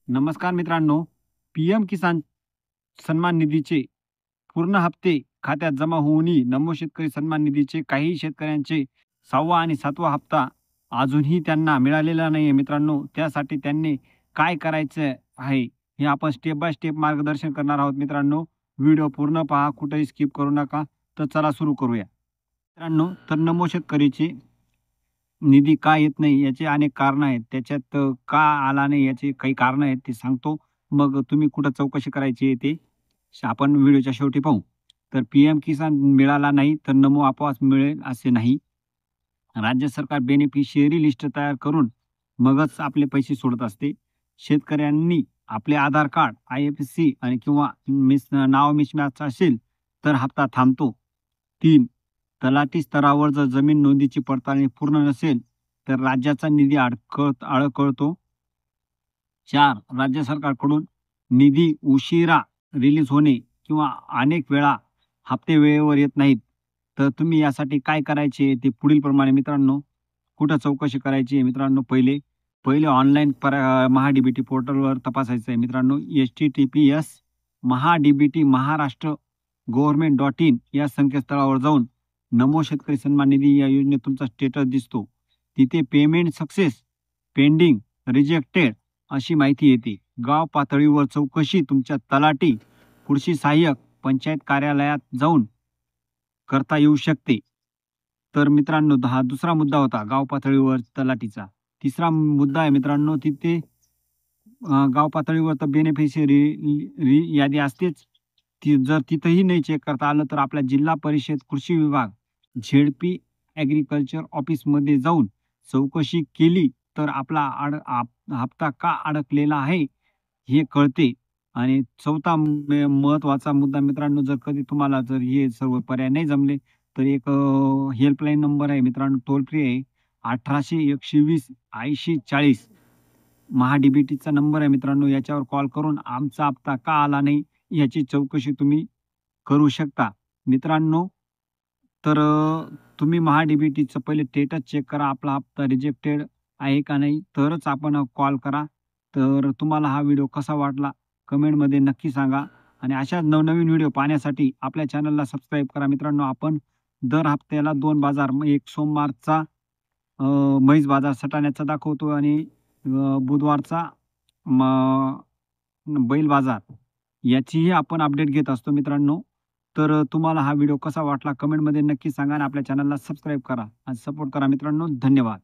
नमस्कार मित्रांनो, पी-एम किसान सन्मान निधीचे पूर्ण हप्ते खात्यात जमा होऊनही नमो शेतकरी सन्मान निधीचे काही शेतकऱ्यांचे 6वा आणि 7वा हप्ता अजूनही त्यांना मिळालेला नाही आहे मित्रांनो. त्यासाठी त्यांनी काय करायचं आहे, हे आपण स्टेप बाय स्टेप मार्गदर्शन करणार आहोत मित्रांनो. व्हिडिओ पूर्ण पहा, कुठेही स्किप करू नका. तर चला सुरू करूया. मित्रांनो, तर नमो शेतकरीचे निधी का येत नाही याचे अनेक कारणं आहेत. त्याच्यात का आला नाही याची काही कारणं आहेत ते सांगतो. मग तुम्ही कुठं चौकशी करायची आहे ते आपण व्हिडिओच्या शेवटी पाहू. तर पी-एम किसान मिळाला नाही तर नमो आपोआप मिळेल असे नाही. राज्य सरकार बेनिफिशियरी लिस्ट तयार करून मगच आपले पैसे सोडत असते. शेतकऱ्यांनी आपले आधार कार्ड, आय-एफ-एस-सी आणि किंवा नाव मिसमॅच असेल तर हप्ता थांबतो. 3. तलाठी स्तरावर जर जमीन नोंदीची पडताळणी पूर्ण नसेल, तर राज्याचा निधी अडकळतो. 4. राज्य सरकारकडून निधी उशिरा रिलीज होणे किंवा अनेक वेळा हप्ते वेळेवर येत नाहीत. तर तुम्ही यासाठी काय करायचे ते पुढीलप्रमाणे मित्रांनो, कुठं चौकशी करायची आहे मित्रांनो पहिले. पहिले ऑनलाईन महा-डी-बी-टी पोर्टलवर तपासायचं आहे मित्रांनो. https महा-डी-बी-टी महाराष्ट्र गव्हर्नमेंट.इन या संकेतस्थळावर जाऊन नमो शेतकरी सन्मान निधी या योजनेत तुमचा स्टेटस दिसतो. तिथे पेमेंट सक्सेस, पेंडिंग, रिजेक्टेड अशी माहिती येते. गाव पातळीवर चौकशी तुमच्या तलाठी, कृषी सहाय्यक, पंचायत कार्यालयात जाऊन करता येऊ शकते. तर मित्रांनो, हा दुसरा मुद्दा होता गाव पातळीवर तलाठीचा. तिसरा मुद्दा आहे मित्रांनो, तिथे गाव पातळीवर तर बेनिफिशियरी यादी असतेच. जर तिथंही नाही चेक करता आलं तर आपल्या जिल्हा परिषद कृषी विभाग झेडपी ॲग्रीकल्चर ऑफिसमध्ये जाऊन चौकशी केली तर आपला हप्ता का अडकलेला आहे हे कळते. आणि चौथा महत्त्वाचा मुद्दा मित्रांनो, जर कधी तुम्हाला जर हे सर्व पर्याय नाही जमले तर एक हेल्पलाईन नंबर आहे मित्रांनो, टोल फ्री आहे. 1800 120 80 40 महा-डी-बी-टीचा नंबर आहे मित्रांनो. याच्यावर कॉल करून आमचा हप्ता का आला नाही याची चौकशी तुम्ही करू शकता. मित्रांनो, तर तुम्ही महा-डी-बी-टीचं पहिले स्टेटस चेक करा. आपला हप्ता रिजेक्टेड आहे का नाही, तरच आपण कॉल करा. तर तुम्हाला हा व्हिडिओ कसा वाटला कमेंटमध्ये नक्की सांगा. आणि अशाच नवनवीन व्हिडिओ पाहण्यासाठी आपल्या चॅनलला सबस्क्राईब करा. मित्रांनो, आपण दर हप्त्याला 2 बाजार, एक सोमवारचा म्हैस बाजार सटाण्याचा दाखवतो आणि बुधवारचा बैल बाजार याचीही आपण अपडेट घेत असतो मित्रांनो. तर तुम्हाला हा व्हिडिओ कसा वाटला कमेंटमध्ये नक्की सांगा आणि आपल्या चॅनलला सबस्क्राईब करा आणि सपोर्ट करा मित्रांनो. धन्यवाद.